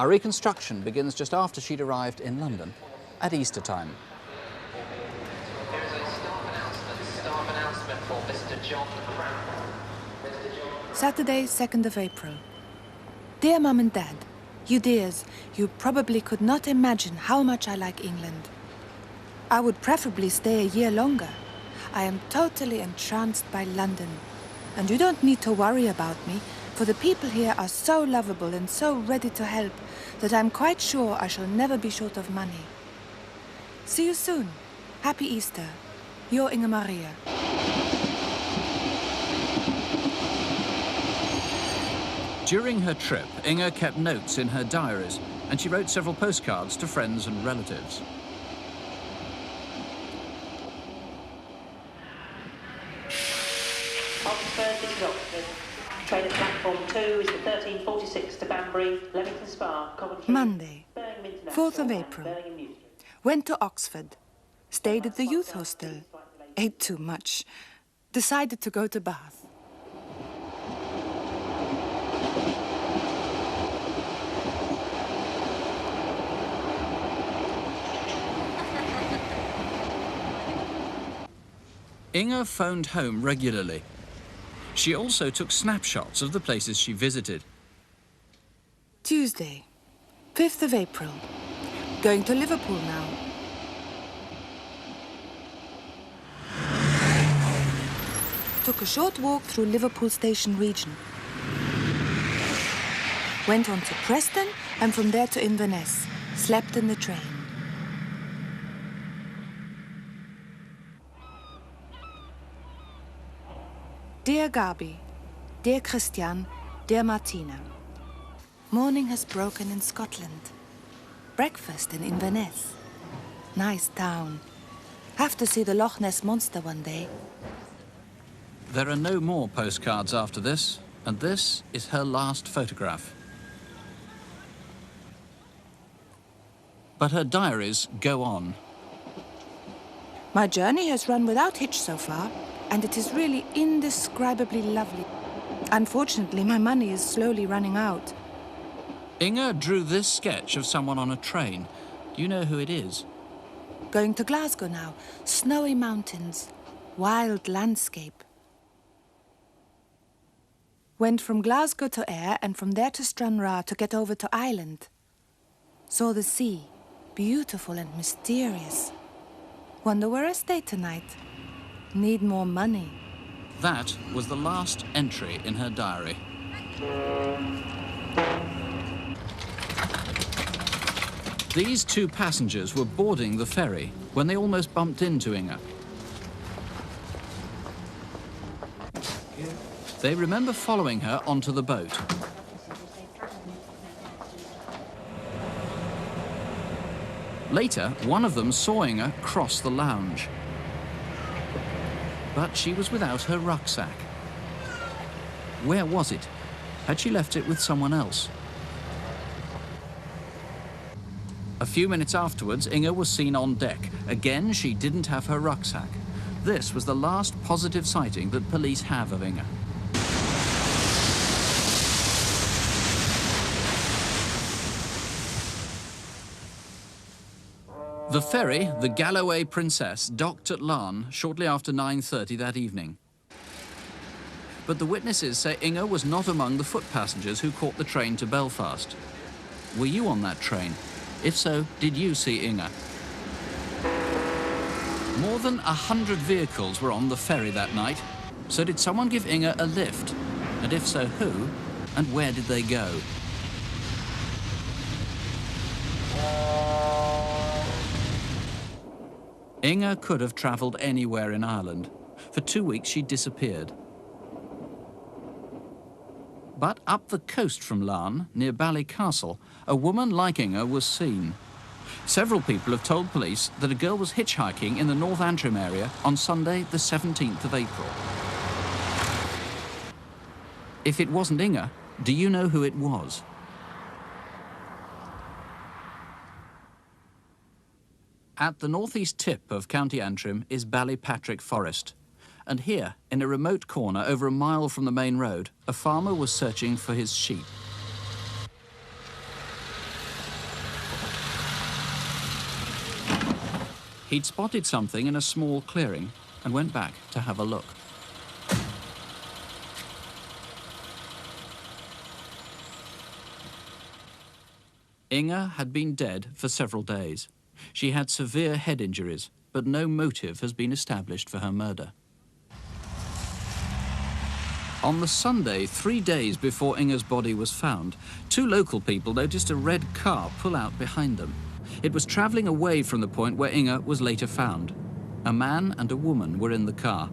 Our reconstruction begins just after she'd arrived in London at Easter time. There is a staff announcement for Mr. John Crimewatch. Saturday, 2nd of April. Dear Mum and Dad, you dears, you probably could not imagine how much I like England. I would preferably stay a year longer. I am totally entranced by London. And you don't need to worry about me, for the people here are so lovable and so ready to help that I'm quite sure I shall never be short of money. See you soon. Happy Easter. Your Inga Maria. During her trip, Inga kept notes in her diaries, and she wrote several postcards to friends and relatives. Oxford, this is Oxford. Train at platform 2 is the 1346 to Banbury, Leamington Spa, Coventry. Monday, 4th of April. Went to Oxford. Stayed at the youth hostel. Ate too much. Decided to go to Bath. Inga phoned home regularly. She also took snapshots of the places she visited. Tuesday, 5th of April. Going to Liverpool now. Took a short walk through Liverpool Station region. Went on to Preston and from there to Inverness. Slept in the train. Dear Gabi, dear Christian, dear Martina. Morning has broken in Scotland. Breakfast in Inverness. Nice town. Have to see the Loch Ness Monster one day. There are no more postcards after this, and this is her last photograph. But her diaries go on. My journey has run without hitch so far, and it is really indescribably lovely. Unfortunately, my money is slowly running out. Inga drew this sketch of someone on a train. Do you know who it is? Going to Glasgow now. Snowy mountains. Wild landscape. Went from Glasgow to Ayr and from there to Stranraer to get over to Ireland. Saw the sea. Beautiful and mysterious. Wonder where I stay tonight. Need more money. That was the last entry in her diary. These two passengers were boarding the ferry when they almost bumped into Inga. They remember following her onto the boat. Later, one of them saw Inga cross the lounge. But she was without her rucksack. Where was it? Had she left it with someone else? A few minutes afterwards, Inga was seen on deck. Again, she didn't have her rucksack. This was the last positive sighting that police have of Inga. The ferry, the Galloway Princess, docked at Larne shortly after 9:30 that evening. But the witnesses say Inga was not among the foot passengers who caught the train to Belfast. Were you on that train? If so, did you see Inga? More than 100 vehicles were on the ferry that night. So did someone give Inga a lift? And if so, who? And where did they go? Inga could have travelled anywhere in Ireland. For 2 weeks, she disappeared. But up the coast from Larne, near Ballycastle, a woman like Inga was seen. Several people have told police that a girl was hitchhiking in the North Antrim area on Sunday, the 17th of April. If it wasn't Inga, do you know who it was? At the northeast tip of County Antrim is Ballypatrick Forest. And here, in a remote corner over a mile from the main road, a farmer was searching for his sheep. He'd spotted something in a small clearing and went back to have a look. Inga had been dead for several days. She had severe head injuries, but no motive has been established for her murder. On the Sunday, 3 days before Inga's body was found, 2 local people noticed a red car pull out behind them. It was travelling away from the point where Inga was later found. A man and a woman were in the car.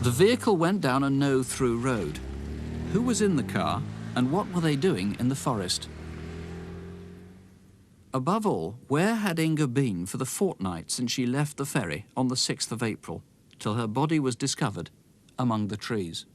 The vehicle went down a no-through road. Who was in the car, and what were they doing in the forest? Above all, where had Inga been for the fortnight since she left the ferry on the 6th of April, till her body was discovered among the trees?